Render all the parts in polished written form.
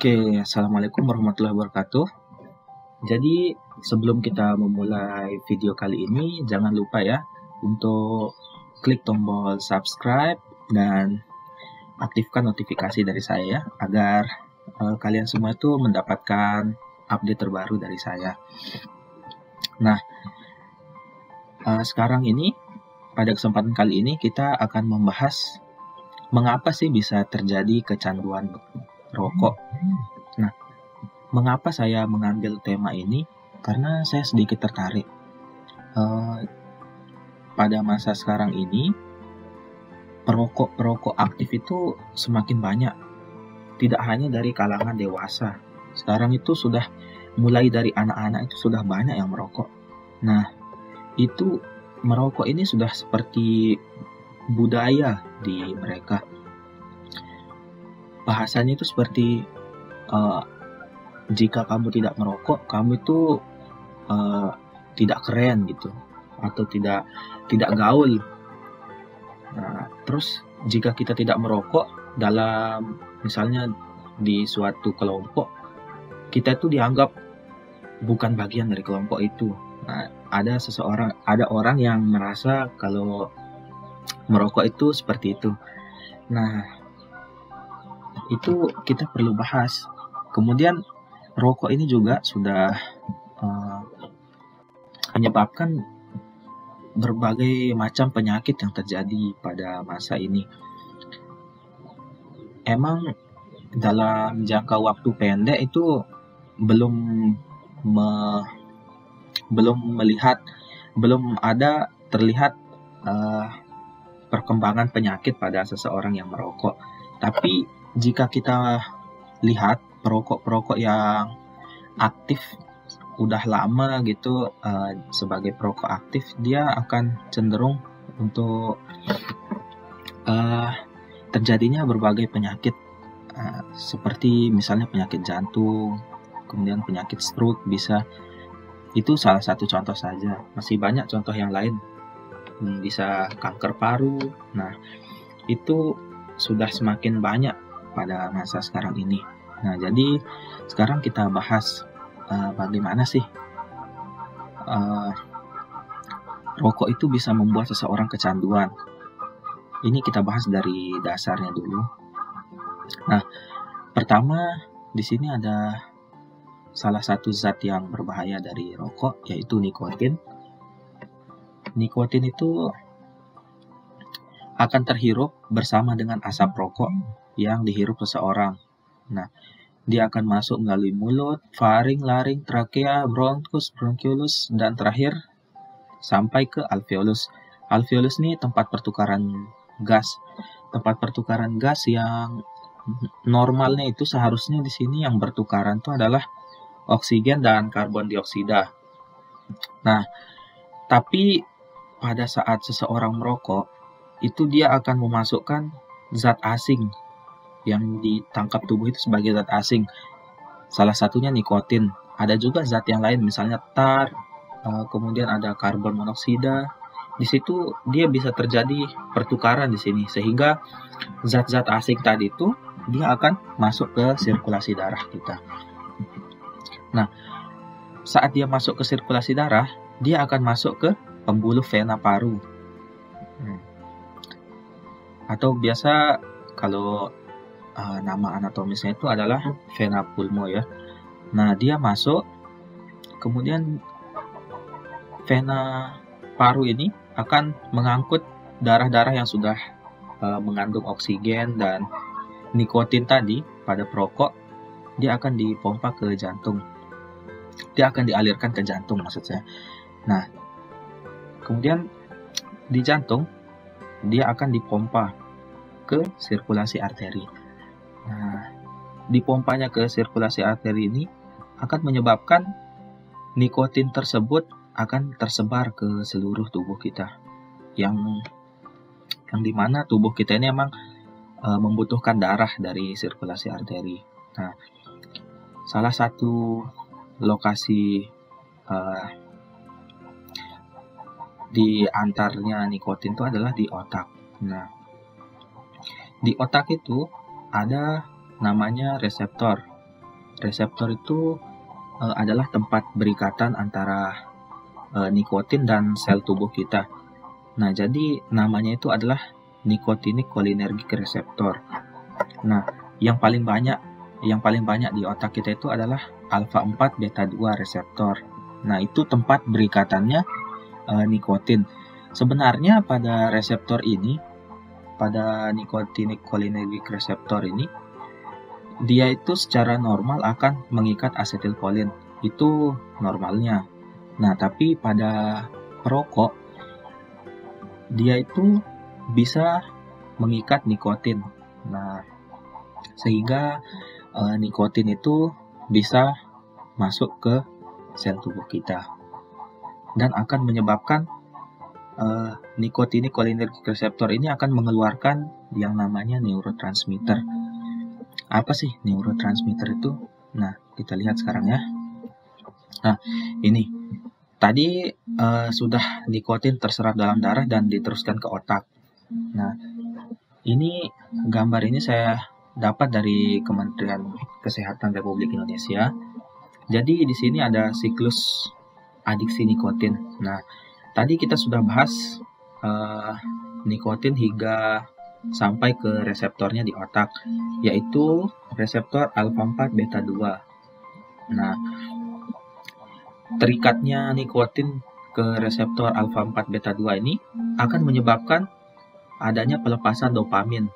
Oke, assalamualaikum warahmatullahi wabarakatuh. Jadi, sebelum kita memulai video kali ini, jangan lupa ya untuk klik tombol subscribe dan aktifkan notifikasi dari saya ya, agar kalian semua itu mendapatkan update terbaru dari saya. Nah, sekarang ini, pada kesempatan kali ini kita akan membahas mengapa sih bisa terjadi kecanduan rokok. Nah, mengapa saya mengambil tema ini? Karena saya sedikit tertarik. Pada masa sekarang ini, perokok aktif itu semakin banyak. Tidak hanya dari kalangan dewasa. Sekarang itu sudah mulai dari anak-anak itu sudah banyak yang merokok. Nah, itu merokok ini sudah seperti budaya di mereka. Bahasanya itu seperti jika kamu tidak merokok, kamu itu tidak keren gitu, atau tidak gaul. Nah, terus jika kita tidak merokok dalam misalnya di suatu kelompok, kita itu dianggap bukan bagian dari kelompok itu. Nah, ada orang yang merasa kalau merokok itu seperti itu. Nah, itu kita perlu bahas. Kemudian rokok ini juga sudah menyebabkan berbagai macam penyakit yang terjadi pada masa ini. Emang dalam jangka waktu pendek itu belum ada terlihat perkembangan penyakit pada seseorang yang merokok. Tapi jika kita lihat perokok yang aktif udah lama gitu, sebagai perokok aktif, dia akan cenderung untuk terjadinya berbagai penyakit, seperti misalnya penyakit jantung, kemudian penyakit stroke bisa. Itu salah satu contoh saja, masih banyak contoh yang lain, bisa kanker paru. Nah, itu sudah semakin banyak pada masa sekarang ini. Nah, jadi sekarang kita bahas bagaimana sih rokok itu bisa membuat seseorang kecanduan. Ini kita bahas dari dasarnya dulu. Nah, pertama di sini ada salah satu zat yang berbahaya dari rokok, yaitu nikotin. Nikotin itu akan terhirup bersama dengan asap rokok yang dihirup seseorang. Nah, dia akan masuk melalui mulut, faring, laring, trakea, bronkus, bronkiolus, dan terakhir sampai ke alveolus. Alveolus ini tempat pertukaran gas. Tempat pertukaran gas yang normalnya itu seharusnya di sini yang bertukaran itu adalah oksigen dan karbon dioksida. Nah, tapi pada saat seseorang merokok, itu dia akan memasukkan zat asing yang ditangkap tubuh itu sebagai zat asing. Salah satunya nikotin. Ada juga zat yang lain, misalnya tar, kemudian ada karbon monoksida. Di situ dia bisa terjadi pertukaran di sini, sehingga zat-zat asing tadi itu dia akan masuk ke sirkulasi darah kita. Nah, saat dia masuk ke sirkulasi darah, dia akan masuk ke pembuluh vena paru. Atau biasa kalau nama anatomisnya itu adalah vena pulmo ya. Nah, dia masuk, kemudian vena paru ini akan mengangkut darah-darah yang sudah mengandung oksigen dan nikotin tadi pada perokok. Dia akan dipompa ke jantung. Dia akan dialirkan ke jantung maksud saya. Nah, kemudian di jantung dia akan dipompa ke sirkulasi arteri. Nah, dipompanya ke sirkulasi arteri ini akan menyebabkan nikotin tersebut akan tersebar ke seluruh tubuh kita, yang dimana tubuh kita ini emang membutuhkan darah dari sirkulasi arteri. Nah, salah satu lokasi di antarnya nikotin itu adalah di otak. Nah, di otak itu ada namanya reseptor. reseptor itu adalah tempat berikatan antara nikotin dan sel tubuh kita. Nah, jadi namanya itu adalah nicotinic cholinergic receptor. Nah, yang paling banyak di otak kita itu adalah alfa 4 beta 2 reseptor. Nah, itu tempat berikatannya nikotin. Sebenarnya pada reseptor ini, pada nicotinic cholinergic receptor ini, dia itu secara normal akan mengikat asetilkolin. Itu normalnya. Nah, tapi pada perokok, dia itu bisa mengikat nikotin. Nah, sehingga nikotin itu bisa masuk ke sel tubuh kita dan akan menyebabkan nicotinic cholinergic receptor ini akan mengeluarkan yang namanya neurotransmitter. Apa sih neurotransmitter itu? Nah, kita lihat sekarang ya. Nah, ini tadi sudah nikotin terserap dalam darah dan diteruskan ke otak. Nah, ini gambar ini saya dapat dari Kementerian Kesehatan Republik Indonesia. Jadi di sini ada siklus adiksi nikotin. Nah, tadi kita sudah bahas nikotin hingga sampai ke reseptornya di otak, yaitu reseptor alfa 4 beta 2. Nah, terikatnya nikotin ke reseptor alfa 4 beta 2 ini akan menyebabkan adanya pelepasan dopamin.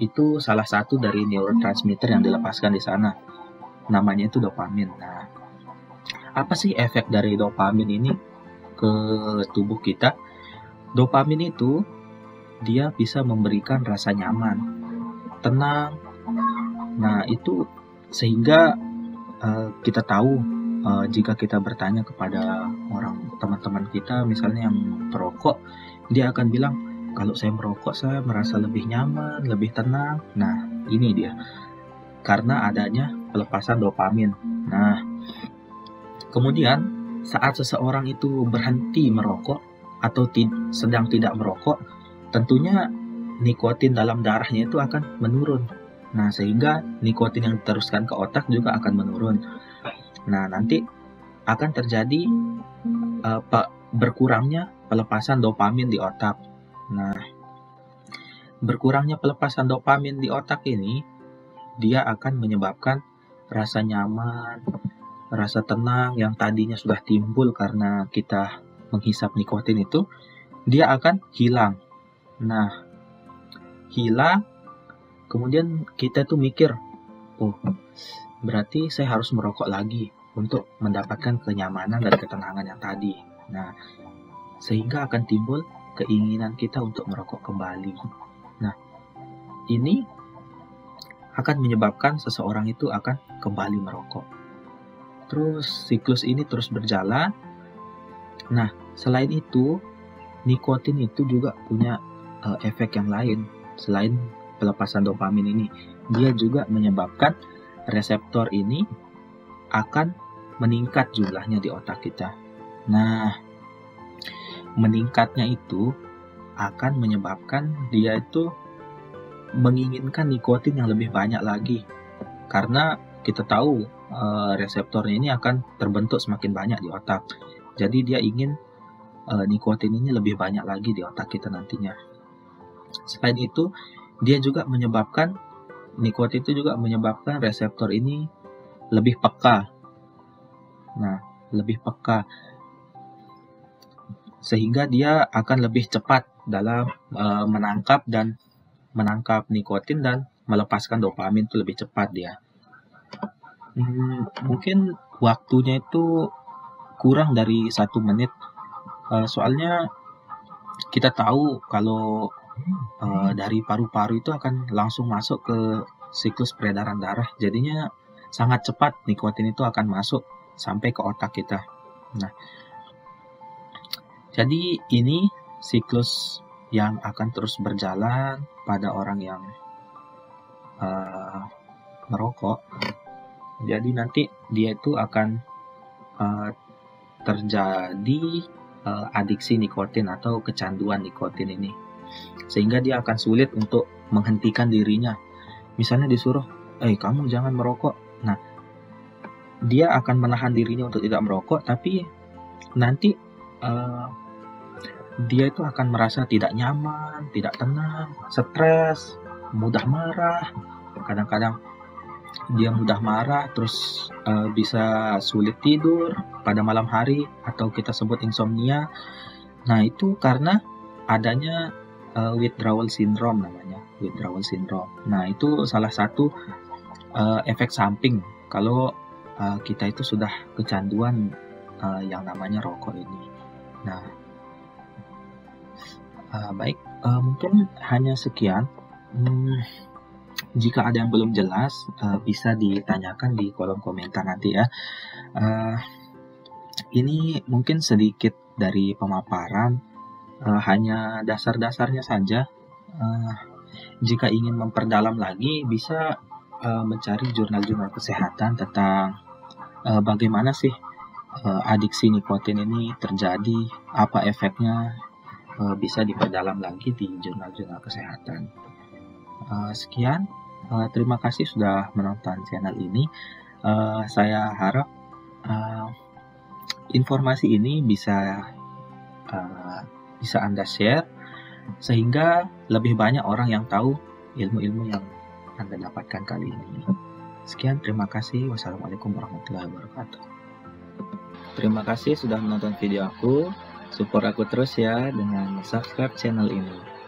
Itu salah satu dari neurotransmitter yang dilepaskan di sana. Namanya itu dopamin. Nah, apa sih efek dari dopamin ini ke tubuh kita? Dopamin itu dia bisa memberikan rasa nyaman, tenang. Nah, itu sehingga kita tahu jika kita bertanya kepada teman-teman kita misalnya yang perokok, dia akan bilang, kalau saya merokok saya merasa lebih nyaman, lebih tenang. Nah, ini dia. Karena adanya pelepasan dopamin. Nah, kemudian saat seseorang itu berhenti merokok atau sedang tidak merokok, tentunya nikotin dalam darahnya itu akan menurun. Nah, sehingga nikotin yang diteruskan ke otak juga akan menurun. Nah, nanti akan terjadi berkurangnya pelepasan dopamin di otak. Nah, berkurangnya pelepasan dopamin di otak ini, dia akan menyebabkan rasa nyaman, rasa tenang yang tadinya sudah timbul karena kita menghisap nikotin itu, dia akan hilang. Nah, hilang, kemudian kita tuh mikir, oh, berarti saya harus merokok lagi untuk mendapatkan kenyamanan dan ketenangan yang tadi. Nah, sehingga akan timbul keinginan kita untuk merokok kembali. Nah, ini akan menyebabkan seseorang itu akan kembali merokok. Terus siklus ini terus berjalan. Nah, selain itu, nikotin itu juga punya efek yang lain. Selain pelepasan dopamin ini, dia juga menyebabkan reseptor ini akan meningkat jumlahnya di otak kita. Nah, meningkatnya itu akan menyebabkan dia itu menginginkan nikotin yang lebih banyak lagi. Karena kita tahu reseptornya ini akan terbentuk semakin banyak di otak. Jadi dia ingin nikotin ini lebih banyak lagi di otak kita nantinya. Selain itu, dia juga menyebabkan nikotin itu juga menyebabkan reseptor ini lebih peka. Nah, lebih peka sehingga dia akan lebih cepat dalam menangkap nikotin dan melepaskan dopamin itu lebih cepat dia. Mungkin waktunya itu kurang dari 1 menit. Soalnya kita tahu kalau dari paru-paru itu akan langsung masuk ke siklus peredaran darah. Jadinya sangat cepat nikotin itu akan masuk sampai ke otak kita. Nah, jadi ini siklus yang akan terus berjalan pada orang yang merokok. Jadi nanti dia itu akan terjadi adiksi nikotin atau kecanduan nikotin ini, sehingga dia akan sulit untuk menghentikan dirinya. Misalnya disuruh, kamu jangan merokok. Nah, dia akan menahan dirinya untuk tidak merokok, tapi nanti dia itu akan merasa tidak nyaman, tidak tenang, stres, mudah marah. Kadang-kadang dia mudah marah, terus bisa sulit tidur pada malam hari, atau kita sebut insomnia. Nah, itu karena adanya withdrawal syndrome namanya, withdrawal syndrome. Nah, itu salah satu efek samping kalau kita itu sudah kecanduan yang namanya rokok ini. Nah, baik, mungkin hanya sekian. Jika ada yang belum jelas, bisa ditanyakan di kolom komentar nanti ya. Ini mungkin sedikit dari pemaparan, hanya dasar-dasarnya saja. Jika ingin memperdalam lagi, bisa mencari jurnal-jurnal kesehatan tentang bagaimana sih adiksi nikotin ini terjadi, apa efeknya, bisa diperdalam lagi di jurnal-jurnal kesehatan. Sekian, terima kasih sudah menonton channel ini. Saya harap informasi ini bisa Anda share sehingga lebih banyak orang yang tahu ilmu-ilmu yang Anda dapatkan kali ini. Sekian, terima kasih. Wassalamualaikum warahmatullahi wabarakatuh. Terima kasih sudah menonton video aku. Support aku terus ya dengan subscribe channel ini.